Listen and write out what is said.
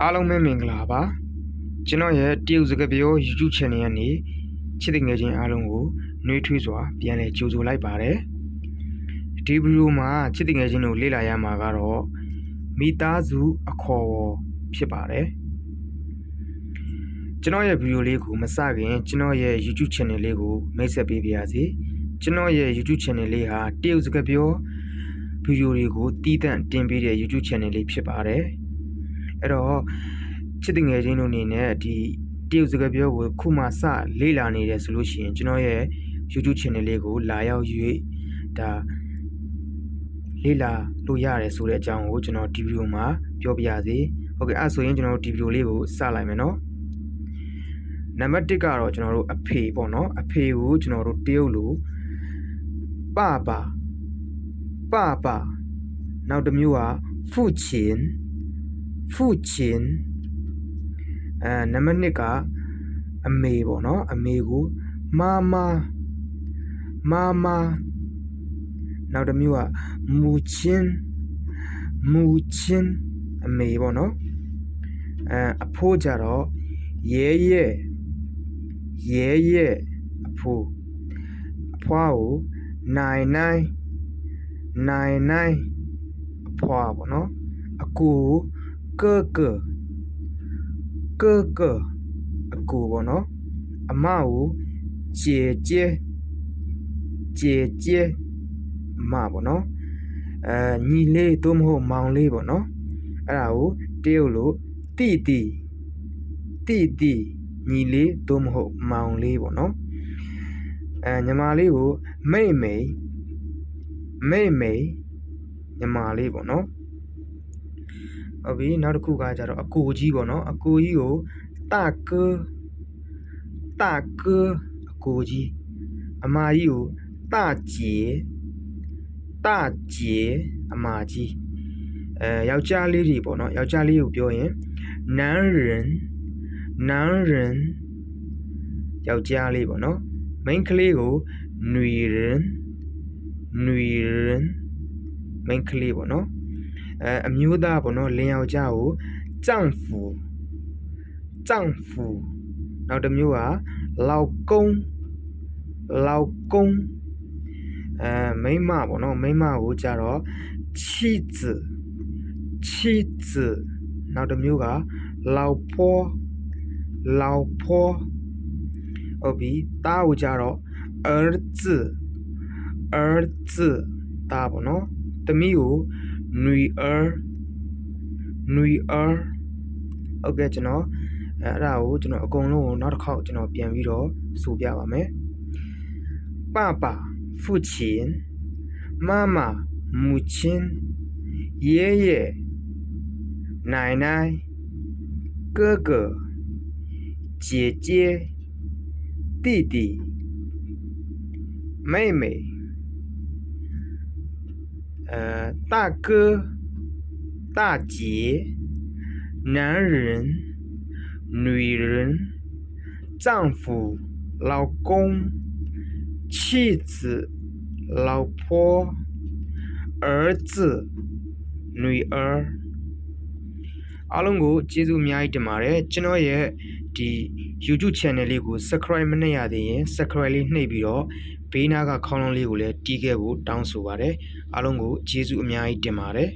အားလုံးပဲမင်္ဂလာပါကျွန်တော်ရဲ့တရုတ်စကားပြော YouTube Channel ကနေချစ်တဲ့ငယ်ချင်းအားလုံးကိုနှွေးထွေးစွာပြန်လည်ကြိုဆိုလိုက်ပါတယ်ဒီဗီဒီယိုမှာချစ်တဲ့ငယ်ချင်းတို့လေ့လာရမှာကတော့မိသားစုအခေါ်အဝေါ်ဖြစ်ပါတယ်ကျွန်တော်ရဲ့ဗီဒီယိုလေးကိုမစခင်ကျွန်တော်ရဲ့ YouTube Channel လေးကိုမိတ်ဆက်ပေးပါရစေကျွန်တော်ရဲ့ YouTube Channel လေးဟာတရုတ်စကားပြောဗီဒီယိုတွေကိုတည်တံ့တင်ပေးတဲ့ YouTube Channel လေးဖြစ်ပါတယ်အဲ့တော့ချစ်တဲ့ငယ်ချင်းတို့အနေနဲ့ဒီတရုတ်စကားပြောကိုခုမှစလေ့လာနေတယ်ဆိုလို့ရှိရင်ကျွန်တော်ရဲ့ YouTube Channel လေးကိုလာရောက်၍ဒါလေ့လာလို့ရတယ်ဆိုတဲ့အကြောင်းကိုကျွန်တော်ဒီဗီဒီယိုမှာပြောပြရစေဟုတ်ကဲ့အဲ့ဆိုရင်ကျွန်တော်ဒီဗီဒီယိုလေးကိုစလိုက်မယ်နော်နံပါတ်1ကတော့ကျွန်တော်တို့အဖေပေါ့နော်အဖေကိုကျွန်တော်တို့တရုတ်လို爸爸နောက်တစ်မျိုးက父亲နံပါတ်2ကအမေပေါ့နော်အမေကို妈妈နောက်တစ်မျိုးက母亲အမေပေါ့နော်အဖိုးကြတော့爷爷အဖိုးအဖွားကို奶奶အဖွားပေါ့နော်အကိုကို哥哥အကိုပေါ့နော်အမကို姐姐အမပေါ့နော်ညီလေးသို့မဟုတ်မောင်လေးပေါ့နော်အဲ့ဒါကိုတရုတ်လို弟弟ညီလေးသို့မဟုတ်မောင်လေးပေါ့နော်ညီမလေးကို妹妹ညီမလေးပေါ့နော်ဟုတ်ပြီနောက်တစ်ခုကကြတော့အကိုကြီးပေါ့နော်အကိုကြီးကို大哥အကိုကြီးအမကြီးကို大姐အမကြီးယောက်ျားလေးတွေပေါ့နော်ယောက်ျားလေးကိုပြောရင်男人ယောက်ျားလေးပေါ့နော်မိန်းကလေးကို女人မိန်းကလေးပေါ့နော်အမျိုးသားပေါ့နော်လင်ယောက်ျားကို丈夫နောက်တစ်မျိုးက老公မိန်းမပေါ့နော်မိန်းမကိုကြတော့妻子နောက်တစ်မျိုးက老婆ဟုတ်ပြီသားကိုကြတော့儿子သားပေါ့နော်သမီးကို女儿ဟုတ်ကဲ့ကျွန်တော်အဲ့ဒါကိုကျွန်တော်အကုန်လုံးကိုနောက်တစ်ခေါက်ကျွန်တော်ပြန်ပြီးတော့ဆိုပြပါမယ်爸爸父亲妈妈母亲爷爷奶奶哥哥姐姐弟弟妹妹大哥大姐男人女人丈夫老公妻子老婆儿子女儿အားလုံးကိုကျေးဇူးအများကြီးတင်ပါတယ်ကျွန်တော်ရဲ့ဒီ YouTube Channel လေးကို Subscribe မနှိပ်ရသေးရင် Subscribe လေးနှိပ်ပြီးတော့ဘေးနားကခေါင်းလုံးလေးကိုလည်းတီးခဲ့ဖို့တောင်းဆိုပါတယ်အားလုံးကိုကျေးဇူးအများကြီးတင်ပါတယ်